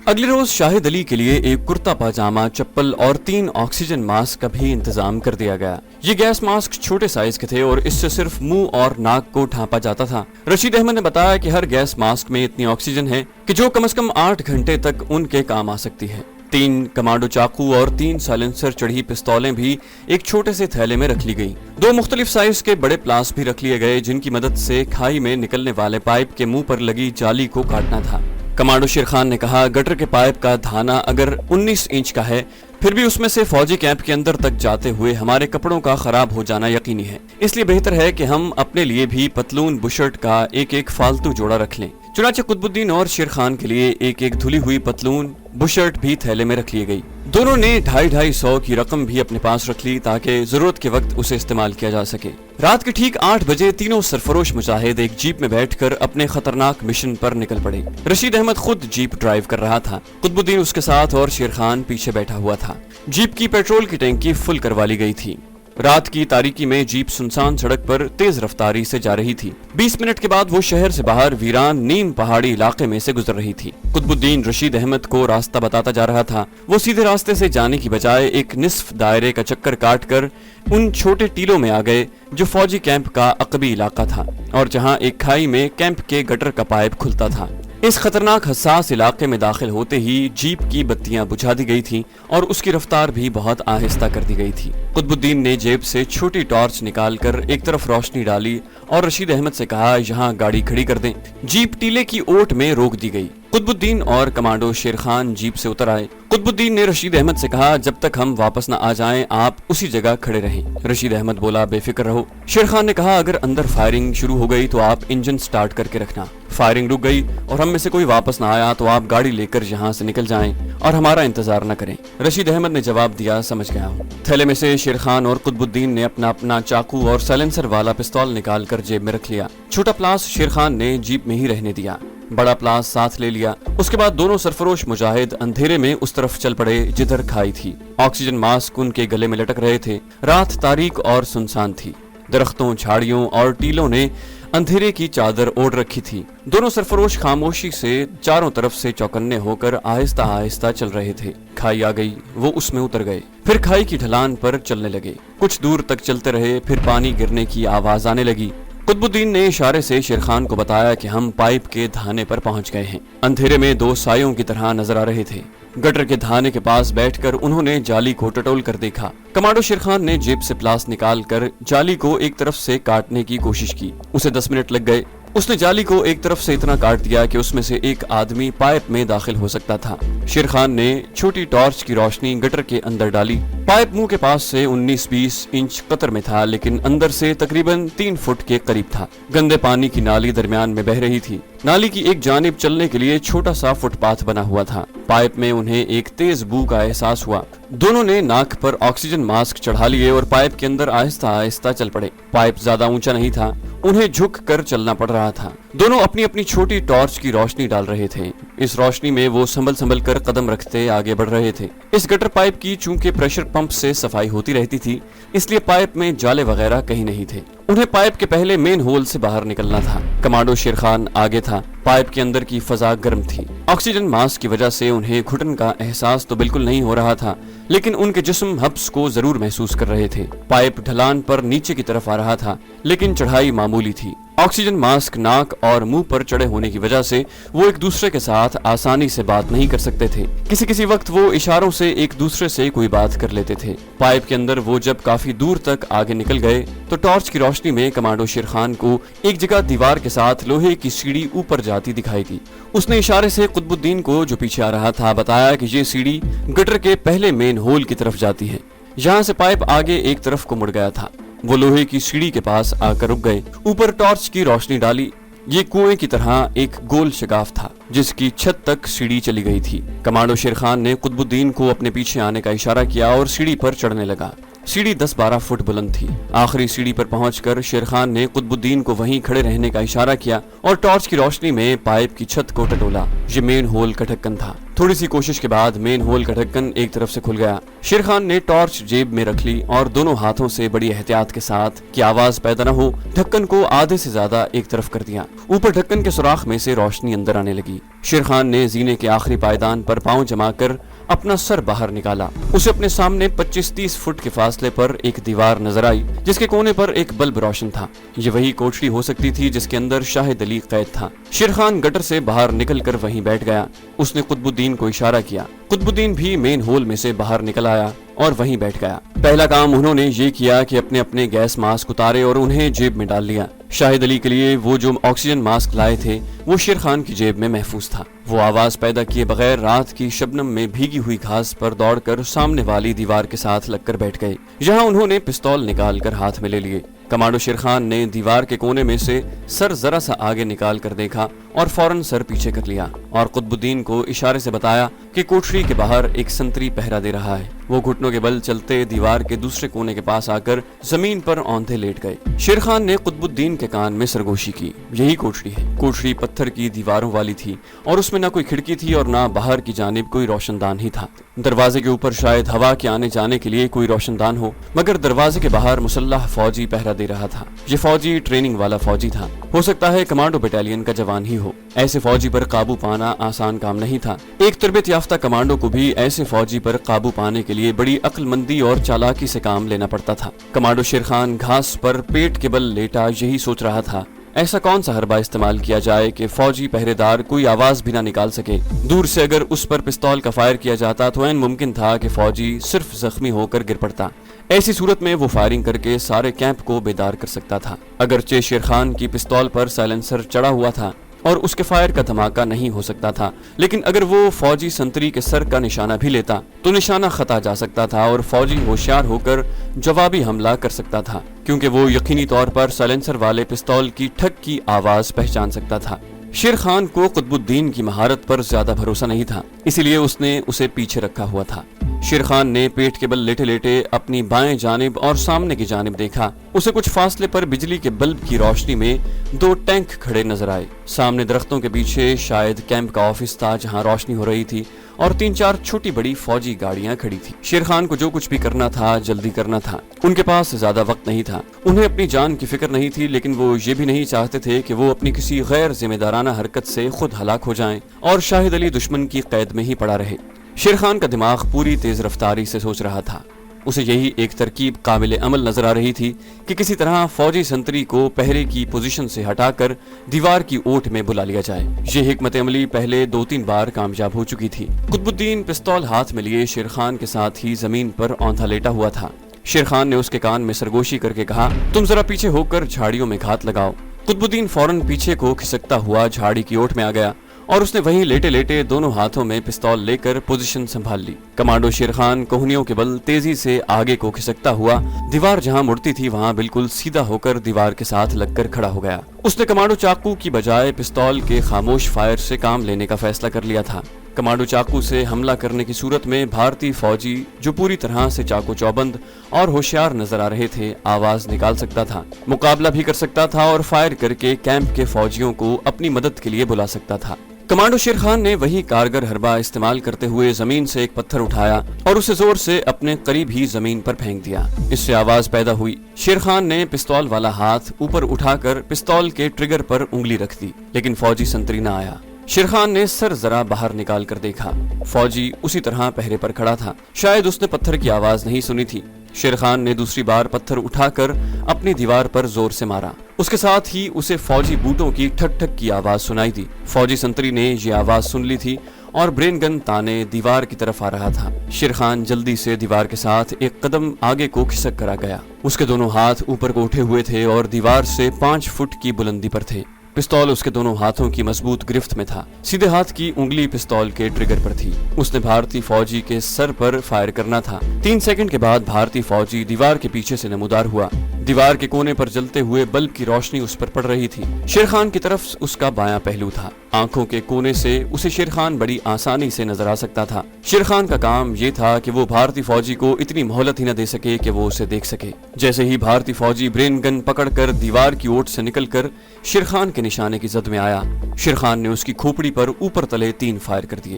اگلے روز شاہد علی کے لیے ایک کرتا پاجامہ، چپل اور 3 آکسیجن ماسک کا بھی انتظام کر دیا گیا۔ یہ گیس ماسک چھوٹے سائز کے تھے اور اس سے صرف منہ اور ناک کو ڈھانپا جاتا تھا۔ رشید احمد نے بتایا کہ ہر گیس ماسک میں اتنی آکسیجن ہے کہ جو کم از کم 8 گھنٹے تک ان کے کام آ سکتی ہے۔ 3 کمانڈو چاقو اور 3 سائلنسر چڑھی پستولیں بھی ایک چھوٹے سے تھیلے میں رکھ لی گئی۔ 2 مختلف سائز کے بڑے پلاس بھی رکھ لیے گئے جن کی مدد سے کھائی میں نکلنے والے پائپ کے منہ پر لگی جالی کو کاٹنا تھا۔ کمانڈو شیر خان نے کہا، گٹر کے پائپ کا دھانا اگر 19 انچ کا ہے پھر بھی اس میں سے فوجی کیمپ کے اندر تک جاتے ہوئے ہمارے کپڑوں کا خراب ہو جانا یقینی ہے، اس لیے بہتر ہے کہ ہم اپنے لیے بھی پتلون بشرٹ کا ایک فالتو جوڑا رکھ لیں۔ چنانچہ قطب الدین اور شیر خان کے لیے ایک دھلی ہوئی پتلون بشرٹ بھی تھیلے میں رکھ لی گئی۔ دونوں نے 250 کی رقم بھی اپنے پاس رکھ لی تاکہ ضرورت کے وقت اسے استعمال کیا جا سکے۔ رات کے ٹھیک 8 بجے تینوں سرفروش مجاہد ایک جیپ میں بیٹھ کر اپنے خطرناک مشن پر نکل پڑے۔ رشید احمد خود جیپ ڈرائیو کر رہا تھا، قطب الدین اس کے ساتھ اور شیر خان پیچھے بیٹھا ہوا تھا۔ جیپ کی پیٹرول کی ٹینکی فل کروا لی گئی تھی۔ رات کی تاریکی میں جیپ سنسان سڑک پر تیز رفتاری سے جا رہی تھی۔ 20 منٹ کے بعد وہ شہر سے باہر ویران نیم پہاڑی علاقے میں سے گزر رہی تھی۔ قطب الدین رشید احمد کو راستہ بتاتا جا رہا تھا۔ وہ سیدھے راستے سے جانے کی بجائے ایک نصف دائرے کا چکر کاٹ کر ان چھوٹے ٹیلوں میں آ گئے جو فوجی کیمپ کا عقبی علاقہ تھا اور جہاں ایک کھائی میں کیمپ کے گٹر کا پائپ کھلتا تھا۔ اس خطرناک حساس علاقے میں داخل ہوتے ہی جیپ کی بتیاں بجھا دی گئی تھیں اور اس کی رفتار بھی بہت آہستہ کر دی گئی تھی۔ قطب الدین نے جیب سے چھوٹی ٹارچ نکال کر ایک طرف روشنی ڈالی اور رشید احمد سے کہا، یہاں گاڑی کھڑی کر دیں۔ جیپ ٹیلے کی اوٹ میں روک دی گئی۔ قطب الدین اور کمانڈو شیر خان جیپ سے اتر آئے۔ قطب الدین نے رشید احمد سے کہا، جب تک ہم واپس نہ آ جائیں آپ اسی جگہ کھڑے رہیں۔ رشید احمد بولا، بے فکر رہو۔ شیر خان نے کہا، اگر اندر فائرنگ شروع ہو گئی تو آپ انجن سٹارٹ کر کے رکھنا۔ فائرنگ رک گئی اور ہم میں سے کوئی واپس نہ آیا تو آپ گاڑی لے کر یہاں سے نکل جائیں اور ہمارا انتظار نہ کریں۔ رشید احمد نے جواب دیا، سمجھ گیا ہوں۔ تھیلے میں سے شیر خان اور قطب الدین نے اپنا چاقو اور سائلنسر والا پستول نکال کر جیب میں رکھ لیا۔ چھوٹا پلاس شیر خان نے جیپ میں ہی رہنے دیا، بڑا پلاس ساتھ لے لیا۔ اس کے بعد دونوں سرفروش مجاہد اندھیرے میں اس طرف چل پڑے جدھر کھائی تھی۔ آکسیجن ماسک ان کے گلے میں لٹک رہے تھے۔ رات تاریک اور سنسان تھی۔ درختوں، جھاڑیوں اور ٹیلوں نے اندھیرے کی چادر اوڑھ رکھی تھی۔ دونوں سرفروش خاموشی سے چاروں طرف سے چوکنے ہو کر آہستہ آہستہ چل رہے تھے۔ کھائی آ گئی، وہ اس میں اتر گئے، پھر کھائی کی ڈھلان پر چلنے لگے۔ کچھ دور تک چلتے رہے، پھر پانی گرنے کی آواز آنے لگی۔ قطب الدین نے اشارے سے شیر خان کو بتایا کہ ہم پائپ کے دھانے پر پہنچ گئے ہیں۔ اندھیرے میں 2 سایوں کی طرح نظر آ رہے تھے۔ گٹر کے دھانے کے پاس بیٹھ کر انہوں نے جالی کو ٹٹول کر دیکھا۔ کمانڈو شیر خان نے جیب سے پلاس نکال کر جالی کو ایک طرف سے کاٹنے کی کوشش کی۔ اسے 10 منٹ لگ گئے۔ اس نے جالی کو ایک طرف سے اتنا کاٹ دیا کہ اس میں سے ایک آدمی پائپ میں داخل ہو سکتا تھا۔ شیر خان نے چھوٹی ٹارچ کی روشنی گٹر کے اندر ڈالی۔ پائپ منہ کے پاس سے 19-20 انچ قطر میں تھا لیکن اندر سے تقریباً 3 فٹ کے قریب تھا۔ گندے پانی کی نالی درمیان میں بہہ رہی تھی۔ نالی کی ایک جانب چلنے کے لیے چھوٹا سا فٹ پاتھ بنا ہوا تھا۔ پائپ میں انہیں ایک تیز بو کا احساس ہوا۔ دونوں نے ناک پر آکسیجن ماسک چڑھا لیے اور پائپ کے اندر آہستہ آہستہ چل پڑے۔ پائپ زیادہ اونچا نہیں تھا، انہیں جھک کر چلنا پڑ رہا تھا۔ دونوں اپنی چھوٹی ٹارچ کی روشنی ڈال رہے تھے۔ اس روشنی میں وہ سنبھل کر قدم رکھتے آگے بڑھ رہے تھے۔ اس گٹر پائپ کی چونکہ پریشر پمپ سے صفائی ہوتی رہتی تھی اس لیے پائپ میں جالے وغیرہ کہیں نہیں تھے۔ انہیں پائپ کے پہلے مین ہول سے باہر نکلنا تھا۔ کمانڈو شیر خان آگے تھا۔ پائپ کے اندر کی فضا گرم تھی۔ آکسیجن ماسک کی وجہ سے انہیں گھٹن کا احساس تو بالکل نہیں ہو رہا تھا لیکن ان کے جسم حبس کو ضرور محسوس کر رہے تھے۔ پائپ ڈھلان پر نیچے کی طرف آ رہا تھا لیکن چڑھائی معمولی تھی۔ آکسیجن ماسک ناک اور منہ پر چڑھے ہونے کی وجہ سے وہ ایک دوسرے کے ساتھ آسانی سے بات نہیں کر سکتے تھے۔ کسی وقت وہ اشاروں سے ایک دوسرے سے کوئی بات کر لیتے تھے۔ پائپ کے اندر وہ جب کافی دور تک آگے نکل گئے تو ٹارچ کی روشنی میں کمانڈو شیر خان کو ایک جگہ دیوار کے ساتھ لوہے کی سیڑھی اوپر جاتی دکھائی دی۔ اس نے اشارے سے قطب الدین کو جو پیچھے آ رہا تھا بتایا کہ یہ سیڑھی گٹر کے پہلے مین ہول کی طرف جاتی ہے۔ یہاں سے پائپ آگے ایک طرف کو مڑ گیا تھا۔ وہ لوہے کی سیڑھی کے پاس آ کر رک گئے۔ اوپر ٹارچ کی روشنی ڈالی۔ یہ کنویں کی طرح ایک گول شگاف تھا جس کی چھت تک سیڑھی چلی گئی تھی۔ کمانڈو شیر خان نے قطب الدین کو اپنے پیچھے آنے کا اشارہ کیا اور سیڑھی پر چڑھنے لگا۔ سیڑھی 10-12 فٹ بلند تھی۔ آخری سیڑھی پر پہنچ کر شیر خان نے قطب الدین کو وہیں کھڑے رہنے کا اشارہ کیا اور ٹارچ کی روشنی میں پائپ کی چھت کو ٹٹولا۔ یہ مین ہول کا ڈھکن تھا۔ تھوڑی سی کوشش کے بعد مین ہول کا ڈھکن ایک طرف سے کھل گیا۔ شیر خان نے ٹارچ جیب میں رکھ لی اور دونوں ہاتھوں سے بڑی احتیاط کے ساتھ کہ آواز پیدا نہ ہو ڈھکن کو آدھے سے زیادہ ایک طرف کر دیا۔ اوپر ڈھکن کے سوراخ میں سے روشنی اندر آنے لگی۔ شیر خان نے زینے کے آخری پائیدان پر پاؤں جما کر اپنا سر باہر نکالا۔ اسے اپنے سامنے 25-30 فٹ کے فاصلے پر ایک دیوار نظر آئی جس کے کونے پر ایک بلب روشن تھا۔ یہ وہی کوٹڑی ہو سکتی تھی جس کے اندر شاہد علی قید تھا۔ شیر خان گٹر سے باہر نکل کر وہیں بیٹھ گیا۔ اس نے قطب الدین کو اشارہ کیا۔ قطب الدین بھی مین ہول میں سے باہر نکل آیا اور وہیں بیٹھ گیا۔ پہلا کام انہوں نے یہ کیا کہ اپنے گیس ماسک اتارے اور انہیں جیب میں ڈال لیا۔ شاہد علی کے لیے وہ جو آکسیجن ماسک لائے تھے وہ شیر خان کی جیب میں محفوظ تھا۔ وہ آواز پیدا کیے بغیر رات کی شبنم میں بھیگی ہوئی گھاس پر دوڑ کر سامنے والی دیوار کے ساتھ لگ کر بیٹھ گئے۔ یہاں انہوں نے پستول نکال کر ہاتھ میں لے لیے۔ کمانڈو شیر خان نے دیوار کے کونے میں سے سر ذرا سا آگے نکال کر دیکھا اور فوراً سر پیچھے کر لیا اور قطب الدین کو اشارے سے بتایا کہ کوٹھری کے باہر ایک سنتری پہرا دے رہا ہے۔ وہ گھٹنوں کے بل چلتے دیوار کے دوسرے کونے کے پاس آ کر زمین پر اوندھے لیٹ گئے۔ شیر خان نے قطب الدین کے کان میں سرگوشی کی۔ یہی کوٹھری ہے۔ کوٹھری پتھر کی دیواروں والی تھی اور اس میں نہ کوئی کھڑکی تھی اور نہ باہر کی جانب کوئی روشن دان ہی تھا۔ دروازے کے اوپر شاید ہوا کے آنے جانے کے لیے کوئی روشن دان ہو، مگر دروازے کے باہر مسلح فوجی پہرا دے رہا تھا۔ یہ فوجی ٹریننگ والا فوجی تھا۔ ہو سکتا ہے کمانڈو بٹالین کا جوان ہی ہو۔ ایسے فوجی پر قابو پانا آسان کام نہیں تھا۔ ایک تربیت یافتہ کمانڈو کو بھی ایسے فوجی پر قابو پانے کے لیے بڑی عقل مندی اور چالاکی سے کام لینا پڑتا تھا۔ کمانڈو شیر خان گھاس پر پیٹ کے بل لیٹا یہی سوچ رہا تھا، ایسا کون سا حربہ استعمال کیا جائے کہ فوجی پہرے دار کوئی آواز بھی نہ نکال سکے۔ دور سے اگر اس پر پستول کا فائر کیا جاتا تو عین ممکن تھا کہ فوجی صرف زخمی ہو کر گر پڑتا۔ ایسی صورت میں وہ فائرنگ کر کے سارے کیمپ کو بیدار کر سکتا تھا۔ اگرچہ شیر خان کی پستول پر سائلنسر چڑھا ہوا تھا اور اس کے فائر کا دھماکہ نہیں ہو سکتا تھا، لیکن اگر وہ فوجی سنتری کے سر کا نشانہ بھی لیتا تو نشانہ خطا جا سکتا تھا اور فوجی ہوشیار ہو کر جوابی حملہ کر سکتا تھا، کیونکہ وہ یقینی طور پر سائلنسر والے پستول کی ٹھک کی آواز پہچان سکتا تھا۔ شیر خان کو قطب الدین کی مہارت پر زیادہ بھروسہ نہیں تھا، اسی لیے اس نے اسے پیچھے رکھا ہوا تھا۔ شیر خان نے پیٹ کے بل لیٹے لیٹے اپنی بائیں جانب اور سامنے کی جانب دیکھا۔ اسے کچھ فاصلے پر بجلی کے بلب کی روشنی میں 2 ٹینک کھڑے نظر آئے۔ سامنے درختوں کے پیچھے شاید کیمپ کا آفس تھا جہاں روشنی ہو رہی تھی اور 3-4 چھوٹی بڑی فوجی گاڑیاں کھڑی تھی۔ شیر خان کو جو کچھ بھی کرنا تھا جلدی کرنا تھا۔ ان کے پاس زیادہ وقت نہیں تھا۔ انہیں اپنی جان کی فکر نہیں تھی، لیکن وہ یہ بھی نہیں چاہتے تھے کہ وہ اپنی کسی غیر ذمہ دارانہ حرکت سے خود ہلاک ہو جائیں اور شاہد علی دشمن کی قید میں ہی پڑا رہے۔ شیر خان کا دماغ پوری تیز رفتاری سے سوچ رہا تھا۔ اسے یہی ایک ترکیب قابل عمل نظر آ رہی تھی کہ کسی طرح فوجی سنتری کو پہرے کی پوزیشن سے ہٹا کر دیوار کی اوٹ میں بلا لیا جائے۔ یہ حکمت عملی پہلے 2-3 بار کامیاب ہو چکی تھی۔ قطب الدین پستول ہاتھ میں لیے شیر خان کے ساتھ ہی زمین پر اوندھا لیٹا ہوا تھا۔ شیر خان نے اس کے کان میں سرگوشی کر کے کہا، تم ذرا پیچھے ہو کر جھاڑیوں میں گھات لگاؤ۔ قطب الدین فوراً پیچھے کو کھسکتا ہوا جھاڑی کی اوٹ میں آ گیا اور اس نے وہیں لیٹے لیٹے دونوں ہاتھوں میں پستول لے کر پوزیشن سنبھال لی۔ کمانڈو شیر خان کوہنیوں کے بل تیزی سے آگے کو کھسکتا ہوا دیوار جہاں مڑتی تھی وہاں بالکل سیدھا ہو کر دیوار کے ساتھ لگ کر کھڑا ہو گیا۔ اس نے کمانڈو چاقو کی بجائے پستول کے خاموش فائر سے کام لینے کا فیصلہ کر لیا تھا۔ کمانڈو چاقو سے حملہ کرنے کی صورت میں بھارتی فوجی جو پوری طرح سے چاقو چوبند اور ہوشیار نظر آ رہے تھے آواز نکال سکتا تھا، مقابلہ بھی کر سکتا تھا اور فائر کر کے کیمپ کے فوجیوں کو اپنی مدد کے لیے بلا سکتا تھا۔ کمانڈو شیر خان نے وہی کارگر حربہ استعمال کرتے ہوئے زمین سے ایک پتھر اٹھایا اور اسے زور سے اپنے قریب ہی زمین پر پھینک دیا۔ اس سے آواز پیدا ہوئی۔ شیر خان نے پستول والا ہاتھ اوپر اٹھا کر پستول کے ٹریگر پر انگلی رکھ دی، لیکن فوجی سنتری نہ آیا۔ شیر خان نے سر ذرا باہر نکال کر دیکھا۔ فوجی اسی طرح پہرے پر کھڑا تھا۔ شاید اس نے پتھر کی آواز نہیں سنی تھی۔ شیر خان نے دوسری بار پتھر اٹھا کر اپنی دیوار پر زور سے مارا۔ اس کے ساتھ ہی اسے فوجی بوٹوں کی ٹھک ٹھک کی آواز سنائی دی۔ فوجی سنتری نے یہ آواز سن لی تھی اور برین گن تانے دیوار کی طرف آ رہا تھا۔ شیر خان جلدی سے دیوار کے ساتھ ایک قدم آگے کو کھسک کر آ گیا۔ اس کے دونوں ہاتھ اوپر کو اٹھے ہوئے تھے اور دیوار سے 5 فٹ کی بلندی پر تھے۔ پستول اس کے دونوں ہاتھوں کی مضبوط گرفت میں تھا۔ سیدھے ہاتھ کی انگلی پستول کے ٹریگر پر تھی۔ اس نے بھارتی فوجی کے سر پر فائر کرنا تھا۔ 3 سیکنڈ کے بعد بھارتی فوجی دیوار کے پیچھے سے نمودار ہوا۔ دیوار کے کونے پر جلتے ہوئے بلب کی روشنی اس پر پڑ رہی تھی۔ شیر خان کی طرف اس کا بایاں پہلو تھا۔ آنکھوں کے کونے سے اسے شیر خان بڑی آسانی سے نظر آ سکتا تھا۔ شیر خان کا کام یہ تھا کہ وہ بھارتی فوجی کو اتنی مہلت ہی نہ دے سکے کہ وہ اسے دیکھ سکے۔ جیسے ہی بھارتی فوجی برین گن پکڑ کر دیوار کی اوٹ سے نکل کر شیر خان کے نشانے کی زد میں آیا، شیر خان نے اس کی کھوپڑی پر اوپر تلے 3 فائر کر دیے۔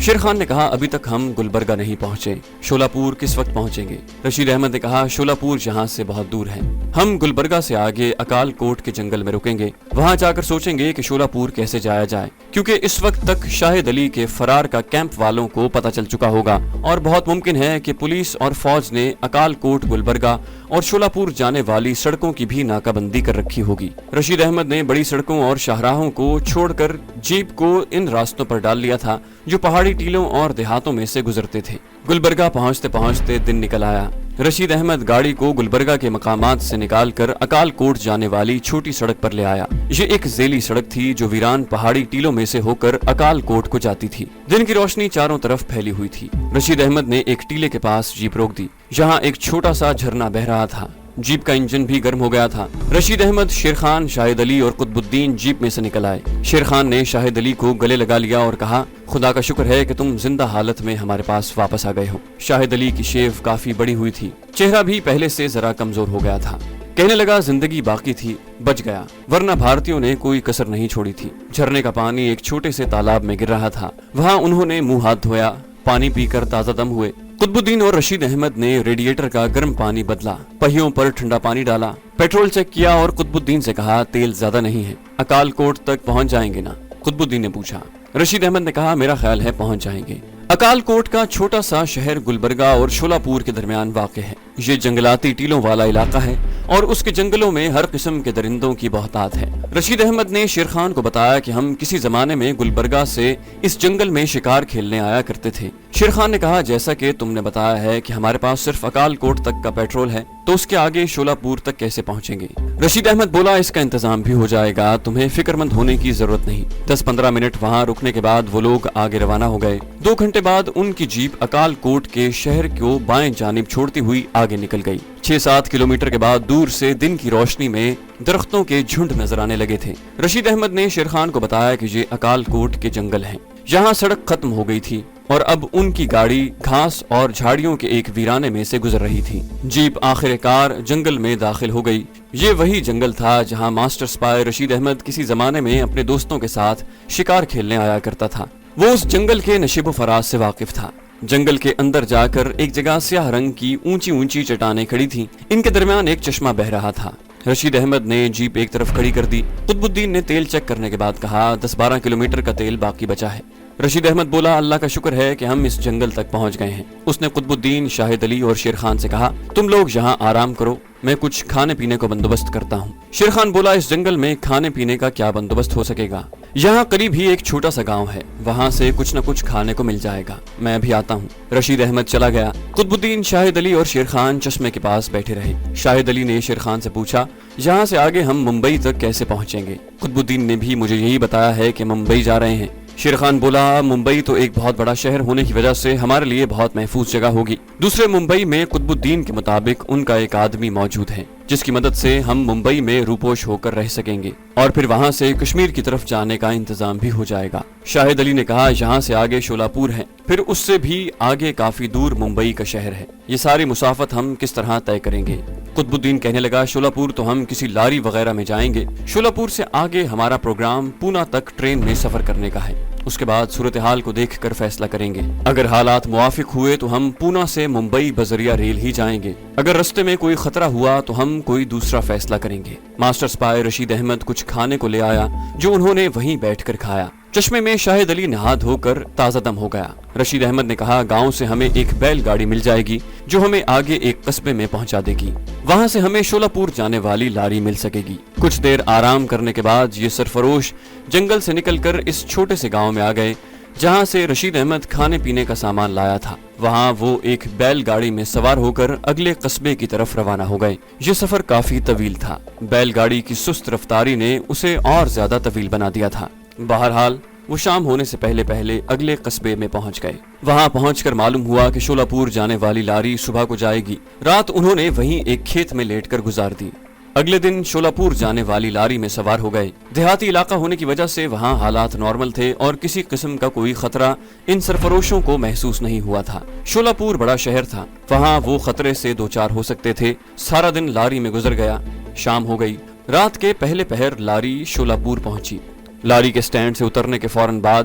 شیر خان نے کہا ابھی تک ہم گلبرگہ نہیں پہنچے، شولاپور کس وقت پہنچیں گے؟ رشید احمد نے کہا شولاپور یہاں سے بہت دور ہے، ہم گلبرگہ سے آگے اکال کوٹ کے جنگل میں رکیں گے، وہاں جا کر سوچیں گے کہ شولاپور کیسے جایا جائے، کیونکہ اس وقت تک شاہد علی کے فرار کا کیمپ والوں کو پتہ چل چکا ہوگا اور بہت ممکن ہے کہ پولیس اور فوج نے اکال کوٹ، گلبرگہ اور شولاپور جانے والی سڑکوں کی بھی ناکہ بندی کر رکھی ہوگی۔ رشید احمد نے بڑی سڑکوں اور شاہراہوں کو چھوڑ کر جیپ کو ان راستوں پر ڈال لیا تھا جو پہاڑی ٹیلوں اور دیہاتوں میں سے گزرتے تھے۔ گلبرگہ پہنچتے پہنچتے دن نکل آیا۔ رشید احمد گاڑی کو گلبرگہ کے مقامات سے نکال کر اکال کوٹ جانے والی چھوٹی سڑک پر لے آیا۔ یہ ایک ذیلی سڑک تھی جو ویران پہاڑی ٹیلوں میں سے ہو کر اکال کوٹ کو جاتی تھی۔ دن کی روشنی چاروں طرف پھیلی ہوئی تھی۔ رشید احمد نے ایک ٹیلے کے پاس جیپ روک دی، جہاں ایک چھوٹا سا جھرنا بہہ رہا تھا۔ جیپ کا انجن بھی گرم ہو گیا تھا۔ رشید احمد، شیر خان، شاہد علی اور قطب الدین جیپ میں سے نکل آئے۔ شیر خان نے شاہد علی کو گلے لگا لیا اور کہا خدا کا شکر ہے کہ تم زندہ حالت میں ہمارے پاس واپس آ گئے ہو۔ شاہد علی کی شیو کافی بڑی ہوئی تھی، چہرہ بھی پہلے سے ذرا کمزور ہو گیا تھا۔ کہنے لگا زندگی باقی تھی، بچ گیا، ورنہ بھارتیوں نے کوئی کسر نہیں چھوڑی تھی۔ جھرنے کا پانی ایک چھوٹے سے تالاب میں گر رہا تھا، وہاں انہوں نے منہ ہاتھ دھویا، پانی پی کر تازہ دم ہوئے۔ قطب الدین اور رشید احمد نے ریڈیٹر کا گرم پانی بدلا، پہیوں پر ٹھنڈا پانی ڈالا، پیٹرول چیک کیا اور قطب الدین سے کہا تیل زیادہ نہیں ہے، اکال کوٹ تک پہنچ جائیں گے نا؟ قطب الدین نے پوچھا۔ رشید احمد نے کہا میرا خیال ہے پہنچ جائیں گے۔ اکال کوٹ کا چھوٹا سا شہر گلبرگہ اور شولاپور کے درمیان واقع ہے۔ یہ جنگلاتی ٹیلوں والا علاقہ ہے اور اس کے جنگلوں میں ہر قسم کے درندوں کی بہتات ہے۔ رشید احمد نے شیر خان کو بتایا کہ ہم کسی زمانے میں گلبرگہ سے اس جنگل میں شکار کھیلنے آیا کرتے تھے۔ شیر خان نے کہا جیسا کہ تم نے بتایا ہے کہ ہمارے پاس صرف اکال کوٹ تک کا پیٹرول ہے تو اس کے آگے شولاپور تک کیسے پہنچیں گے؟ رشید احمد بولا اس کا انتظام بھی ہو جائے گا، تمہیں فکر مند ہونے کی ضرورت نہیں۔ 10-15 منٹ وہاں رکنے کے بعد وہ لوگ آگے روانہ ہو گئے۔ 2 گھنٹے بعد ان کی جیپ اکال کوٹ کے شہر کو بائیں جانب چھوڑتی ہوئی آگے نکل گئی۔ 6-7 کلومیٹر کے بعد دور سے دن کی روشنی میں درختوں کے جھنڈ نظر آنے لگے تھے۔ رشید احمد نے شیر خان کو بتایا کہ یہ اکال کوٹ کے جنگل ہیں، یہاں سڑک ختم ہو گئی تھی اور اب ان کی گاڑی گھاس اور جھاڑیوں کے ایک ویرانے میں سے گزر رہی تھی۔ جیپ آخر کار جنگل میں داخل ہو گئی۔ یہ وہی جنگل تھا جہاں ماسٹر سپائی رشید احمد کسی زمانے میں اپنے دوستوں کے ساتھ شکار کھیلنے آیا کرتا تھا۔ وہ اس جنگل کے نشیب و فراز سے واقف تھا۔ جنگل کے اندر جا کر ایک جگہ سیاہ رنگ کی اونچی اونچی چٹانیں کھڑی تھیں، ان کے درمیان ایک چشمہ بہہ رہا تھا۔ رشید احمد نے جیپ ایک طرف کھڑی کر دی۔ قطب الدین نے تیل چیک کرنے کے بعد کہا 10-12 کلومیٹر کا تیل باقی بچا ہے۔ رشید احمد بولا اللہ کا شکر ہے کہ ہم اس جنگل تک پہنچ گئے ہیں۔ اس نے قطب الدین، شاہد علی اور شیر خان سے کہا تم لوگ یہاں آرام کرو، میں کچھ کھانے پینے کو بندوبست کرتا ہوں۔ شیر خان بولا اس جنگل میں کھانے پینے کا کیا بندوبست ہو سکے گا؟ یہاں قریب ہی ایک چھوٹا سا گاؤں ہے، وہاں سے کچھ نہ کچھ کھانے کو مل جائے گا، میں بھی آتا ہوں۔ رشید احمد چلا گیا۔ قطب الدین، شاہد علی اور شیر خان چشمے کے پاس بیٹھے رہے۔ شاہد علی نے شیر خان سے پوچھا یہاں سے آگے ہم ممبئی تک کیسے پہنچیں گے؟ قطب الدین نے بھی مجھے یہی بتایا ہے کہ ممبئی جا رہے ہیں۔ شیر خان بولا ممبئی تو ایک بہت بڑا شہر ہونے کی وجہ سے ہمارے لیے بہت محفوظ جگہ ہوگی۔ دوسرے ممبئی میں قطب الدین کے مطابق ان کا ایک آدمی موجود ہے جس کی مدد سے ہم ممبئی میں روپوش ہو کر رہ سکیں گے اور پھر وہاں سے کشمیر کی طرف جانے کا انتظام بھی ہو جائے گا۔ شاہد علی نے کہا یہاں سے آگے شولاپور ہے، پھر اس سے بھی آگے کافی دور ممبئی کا شہر ہے، یہ ساری مسافت ہم کس طرح طے کریں گے؟ قطب الدین کہنے لگا شولاپور تو ہم کسی لاری وغیرہ میں جائیں گے، شولاپور سے آگے ہمارا پروگرام پونا تک ٹرین میں سفر کرنے کا ہے، اس کے بعد صورتحال کو دیکھ کر فیصلہ کریں گے۔ اگر حالات موافق ہوئے تو ہم پونا سے ممبئی بذریعہ ریل ہی جائیں گے، اگر رستے میں کوئی خطرہ ہوا تو ہم کوئی دوسرا فیصلہ کریں گے۔ ماسٹر سپائی رشید احمد کچھ کھانے کو لے آیا جو انہوں نے وہیں بیٹھ کر کھایا۔ چشمے میں شاہد علی نہا دھو کر تازہ دم ہو گیا۔ رشید احمد نے کہا گاؤں سے ہمیں ایک بیل گاڑی مل جائے گی جو ہمیں آگے ایک قصبے میں پہنچا دے گی، وہاں سے ہمیں شولاپور جانے والی لاری مل سکے گی۔ کچھ دیر آرام کرنے کے بعد یہ سرفروش جنگل سے نکل کر اس چھوٹے سے گاؤں میں آ گئے جہاں سے رشید احمد کھانے پینے کا سامان لایا تھا۔ وہاں وہ ایک بیل گاڑی میں سوار ہو کر اگلے قصبے کی طرف روانہ ہو گئے۔ یہ سفر کافی طویل تھا، بیل گاڑی کی سست رفتاری نے اسے اور زیادہ طویل بنا دیا تھا۔ بہرحال وہ شام ہونے سے پہلے پہلے اگلے قصبے میں پہنچ گئے۔ وہاں پہنچ کر معلوم ہوا کہ شولاپور جانے والی لاری صبح کو جائے گی۔ رات انہوں نے وہیں ایک کھیت میں لیٹ کر گزار دی۔ اگلے دن شولاپور جانے والی لاری میں سوار ہو گئے۔ دیہاتی علاقہ ہونے کی وجہ سے وہاں حالات نارمل تھے اور کسی قسم کا کوئی خطرہ ان سرفروشوں کو محسوس نہیں ہوا تھا۔ شولاپور بڑا شہر تھا، وہاں وہ خطرے سے دوچار ہو سکتے تھے۔ سارا دن لاری میں گزر گیا، شام ہو گئی۔ رات کے پہلے پہر لاری شولاپور پہنچی۔ لاری کے سٹینڈ سے اترنے کے فوراً بعد